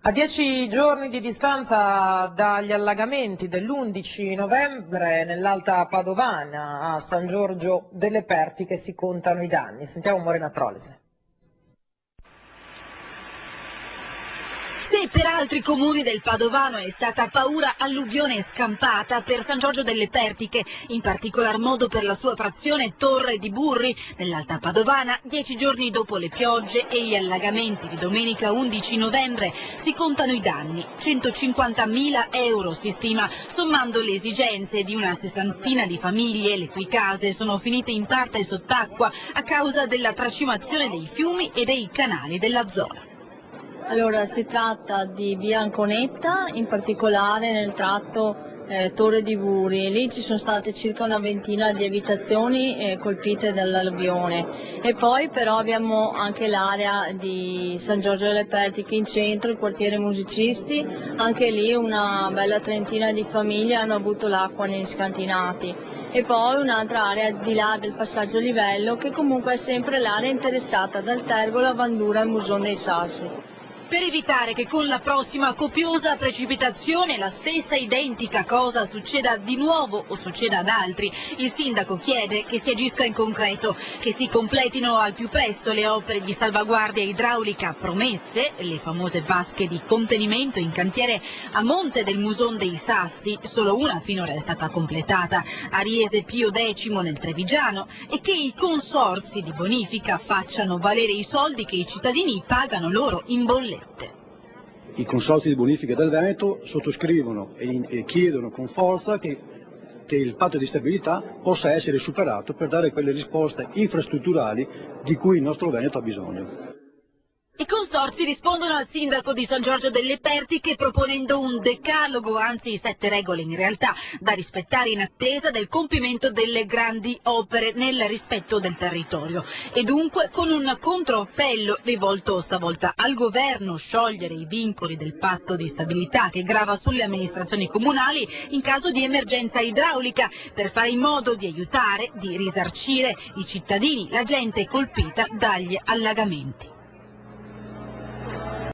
A 10 giorni di distanza dagli allagamenti dell'11 novembre nell'Alta Padovana a San Giorgio delle Pertiche si contano i danni. Sentiamo Morena Trolese. Se per altri comuni del Padovano è stata paura alluvione scampata, per San Giorgio delle Pertiche, in particolar modo per la sua frazione Torre di Burri, nell'Alta Padovana, 10 giorni dopo le piogge e gli allagamenti di domenica 11 novembre, si contano i danni. 150.000 euro si stima, sommando le esigenze di una sessantina di famiglie, le cui case sono finite in parte sott'acqua a causa della tracimazione dei fiumi e dei canali della zona. Allora, si tratta di via Anconetta, in particolare nel tratto Torre di Burri. Lì ci sono state circa una ventina di abitazioni colpite dall'alluvione, e poi però abbiamo anche l'area di San Giorgio delle Pertiche in centro, il quartiere Musicisti. Anche lì una bella trentina di famiglie hanno avuto l'acqua negli scantinati, e poi un'altra area di là del passaggio a livello, che comunque è sempre l'area interessata dal Tergolo a Vandura e Muson dei Sassi. Per evitare che con la prossima copiosa precipitazione la stessa identica cosa succeda di nuovo o succeda ad altri, il sindaco chiede che si agisca in concreto, che si completino al più presto le opere di salvaguardia idraulica promesse, le famose vasche di contenimento in cantiere a monte del Muson dei Sassi, solo una finora è stata completata, a Riese Pio X nel Trevigiano, e che i consorzi di bonifica facciano valere i soldi che i cittadini pagano loro in bolletta. I consorzi di bonifica del Veneto sottoscrivono e chiedono con forza che il patto di stabilità possa essere superato per dare quelle risposte infrastrutturali di cui il nostro Veneto ha bisogno. I consorzi rispondono al sindaco di San Giorgio delle Pertiche proponendo un decalogo, anzi 7 regole in realtà, da rispettare in attesa del compimento delle grandi opere nel rispetto del territorio. E dunque con un controappello rivolto stavolta al governo, sciogliere i vincoli del patto di stabilità che grava sulle amministrazioni comunali in caso di emergenza idraulica, per fare in modo di aiutare, di risarcire i cittadini, la gente colpita dagli allagamenti.